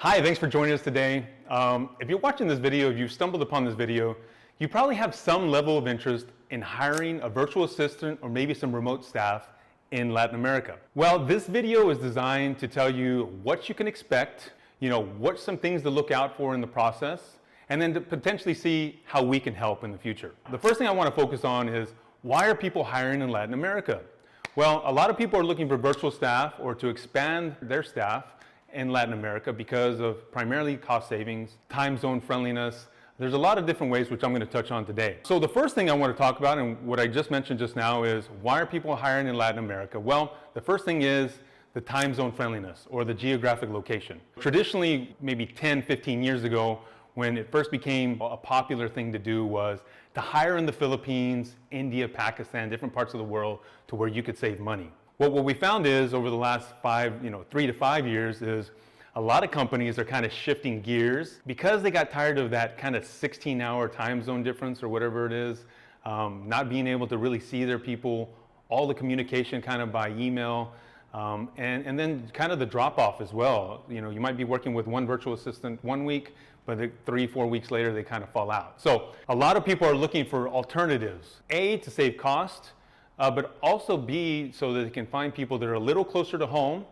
Hi, thanks for joining us today. If you're watching this video, if you've stumbled upon this video, you probably have some level of interest in hiring a virtual assistant or maybe some remote staff in Latin America. Well, this video is designed to tell you what you can expect, what some things to look out for in the process, and then to potentially see how we can help in the future. The first thing I want to focus on is, why are people hiring in Latin America? Well, a lot of people are looking for virtual staff or to expand their staff in Latin America because of primarily cost savings, time zone friendliness. There's a lot of different ways which I'm going to touch on today. So the first thing I want to talk about, and what I just mentioned just now, is why are people hiring in Latin America? Well, the first thing is the time zone friendliness or the geographic location. Traditionally, maybe 10, 15 years ago, when it first became a popular thing to do, was to hire in the Philippines, India, Pakistan, different parts of the world to where you could save money. Well, what we found is over the last 3 to 5 years is a lot of companies are kind of shifting gears because they got tired of that kind of 16-hour time zone difference or whatever it is, not being able to really see their people, all the communication kind of by email, and then kind of the drop-off as well. You might be working with one virtual assistant one week, but 3-4 weeks later they kind of fall out. So a lot of people are looking for alternatives, A, to save cost, but also B, so that they can find people that are a little closer to home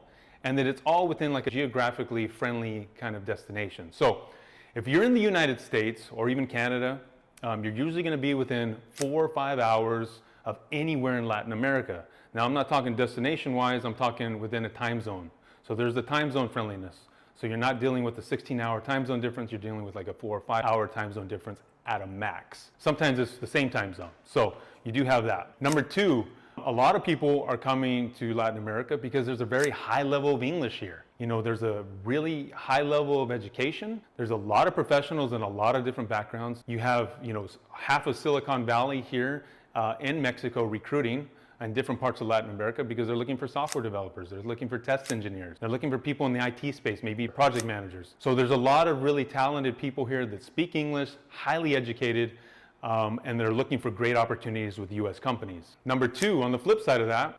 and that it's all within like a geographically friendly kind of destination. So if you're in the United States or even Canada, you're usually going to be within 4 or 5 hours of anywhere in Latin America. Now, I'm not talking destination-wise, I'm talking within a time zone. So there's the time zone friendliness. So you're not dealing with the 16-hour time zone difference, you're dealing with like a 4 or 5 hour time zone difference at a max. Sometimes it's the same time zone. So you do have that. Number two, a lot of people are coming to Latin America because there's a very high level of English here. There's a really high level of education. There's a lot of professionals in a lot of different backgrounds. You have, half of Silicon Valley here in Mexico recruiting in different parts of Latin America because they're looking for software developers, they're looking for test engineers, they're looking for people in the IT space, maybe project managers. So there's a lot of really talented people here that speak English, highly educated, and they're looking for great opportunities with US companies. Number two, on the flip side of that,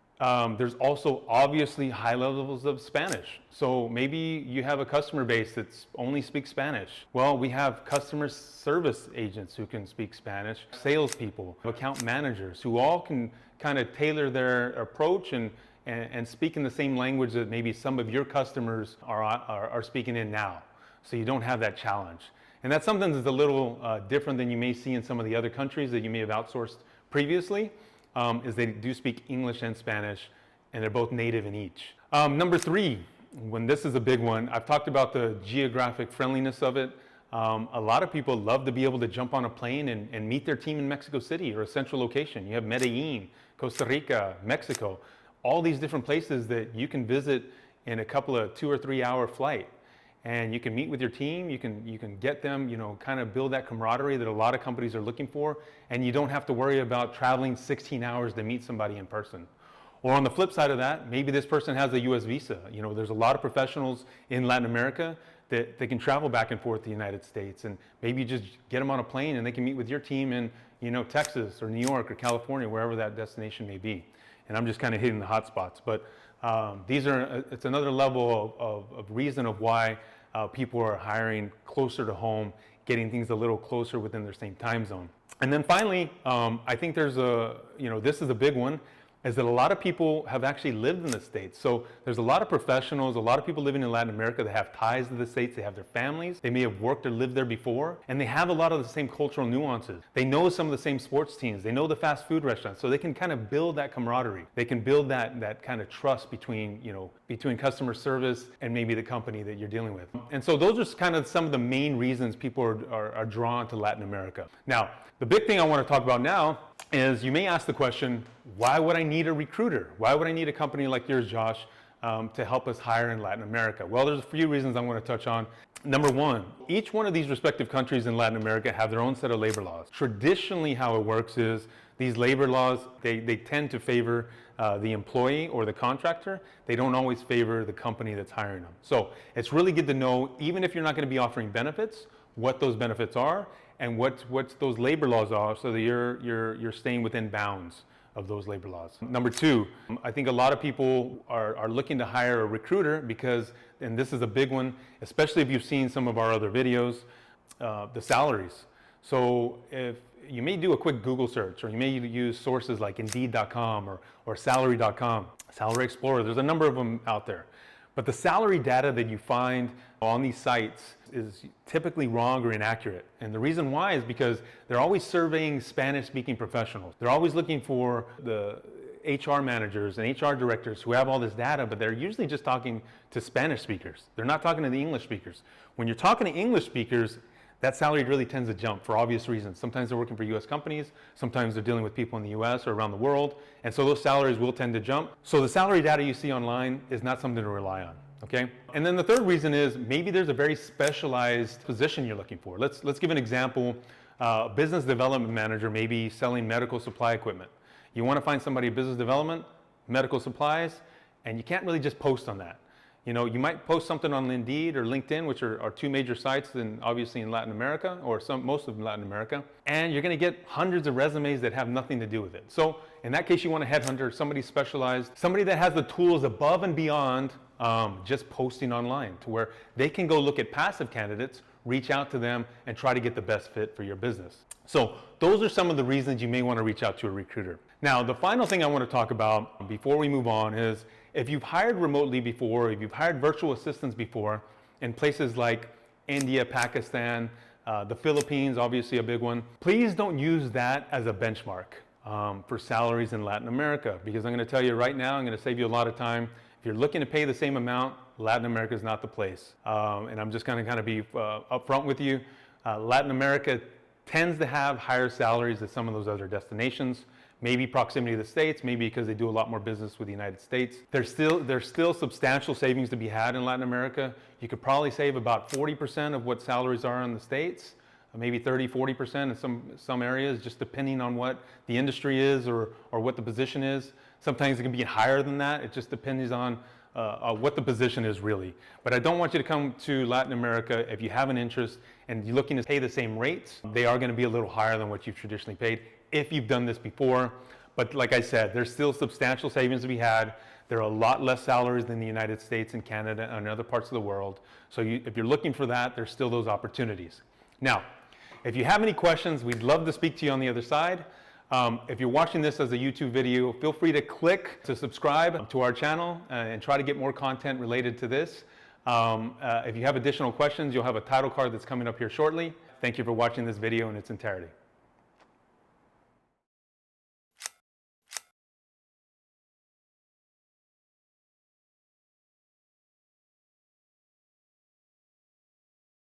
there's also obviously high levels of Spanish. So maybe you have a customer base that only speaks Spanish. Well, we have customer service agents who can speak Spanish, salespeople, account managers who all can kind of tailor their approach and speak in the same language that maybe some of your customers are speaking in now. So you don't have that challenge. And that's something that's a little different than you may see in some of the other countries that you may have outsourced previously, is they do speak English and Spanish, and they're both native in each. Number three, when this is a big one, I've talked about the geographic friendliness of it. A lot of people love to be able to jump on a plane and meet their team in Mexico City or a central location. You have Medellin, Costa Rica, Mexico, all these different places that you can visit in a couple of 2 or 3 hour flight. And you can meet with your team, you can get them, kind of build that camaraderie that a lot of companies are looking for, and you don't have to worry about traveling 16 hours to meet somebody in person. Or on the flip side of that, maybe this person has a US visa. There's a lot of professionals in Latin America that they can travel back and forth to the United States, and maybe you just get them on a plane and they can meet with your team in, Texas or New York or California, wherever that destination may be. And I'm just kind of hitting the hot spots, but it's another level of reason of why people are hiring closer to home, getting things a little closer within their same time zone. And then finally, I think there's this is a big one, is that a lot of people have actually lived in the States. So there's a lot of professionals, a lot of people living in Latin America that have ties to the States, they have their families, they may have worked or lived there before, and they have a lot of the same cultural nuances. They know some of the same sports teams, they know the fast food restaurants, so they can kind of build that camaraderie. They can build that kind of trust between customer service and maybe the company that you're dealing with. And so those are kind of some of the main reasons people are drawn to Latin America. Now, the big thing I want to talk about now is, you may ask the question, why would I need a recruiter? Why would I need a company like yours, Josh, to help us hire in Latin America? Well, there's a few reasons I'm going to touch on. Number one, each one of these respective countries in Latin America have their own set of labor laws. Traditionally, how it works is these labor laws, they tend to favor the employee or the contractor. They don't always favor the company that's hiring them. So it's really good to know, even if you're not going to be offering benefits, what those benefits are and what those labor laws are, so that you're staying within bounds of those labor laws. Number two, I think a lot of people are looking to hire a recruiter because, and this is a big one, especially if you've seen some of our other videos, the salaries. So if you may do a quick Google search, or you may use sources like Indeed.com or Salary.com, Salary Explorer, there's a number of them out there. But the salary data that you find on these sites is typically wrong or inaccurate. And the reason why is because they're always surveying Spanish-speaking professionals. They're always looking for the HR managers and HR directors who have all this data, but they're usually just talking to Spanish speakers. They're not talking to the English speakers. When you're talking to English speakers, that salary really tends to jump for obvious reasons. Sometimes they're working for US companies, sometimes they're dealing with people in the US or around the world, and so those salaries will tend to jump. So the salary data you see online is not something to rely on, okay? And then the third reason is maybe there's a very specialized position you're looking for. Let's give an example. Business development manager, maybe selling medical supply equipment. You wanna find somebody in business development, medical supplies, and you can't really just post on that. You know, you might post something on Indeed or LinkedIn, which are two major sites obviously in Latin America, or most of Latin America, and you're gonna get hundreds of resumes that have nothing to do with it. So in that case, you want a headhunter, somebody specialized, somebody that has the tools above and beyond just posting online, to where they can go look at passive candidates, reach out to them, and try to get the best fit for your business. So those are some of the reasons you may want to reach out to a recruiter. Now, the final thing I want to talk about before we move on is if you've hired remotely before, if you've hired virtual assistants before in places like India, Pakistan, the Philippines, obviously a big one, please don't use that as a benchmark for salaries in Latin America, because I'm going to tell you right now, I'm going to save you a lot of time. If you're looking to pay the same amount, Latin America is not the place. And I'm just going to kind of be upfront with you. Latin America tends to have higher salaries than some of those other destinations. Maybe proximity to the States, maybe because they do a lot more business with the United States. There's still substantial savings to be had in Latin America. You could probably save about 40% of what salaries are in the States, maybe 30, 40% in some areas, just depending on what the industry is or what the position is. Sometimes it can be higher than that. It just depends on what the position is really. But I don't want you to come to Latin America if you have an interest and you're looking to pay the same rates. They are going to be a little higher than what you've traditionally paid if you've done this before. But like I said, there's still substantial savings to be had. There are a lot less salaries than the United States and Canada and other parts of the world. So if you're looking for that, there's still those opportunities. Now, if you have any questions, we'd love to speak to you on the other side. If you're watching this as a YouTube video, feel free to click to subscribe to our channel and try to get more content related to this. If you have additional questions, you'll have a title card that's coming up here shortly. Thank you for watching this video in its entirety.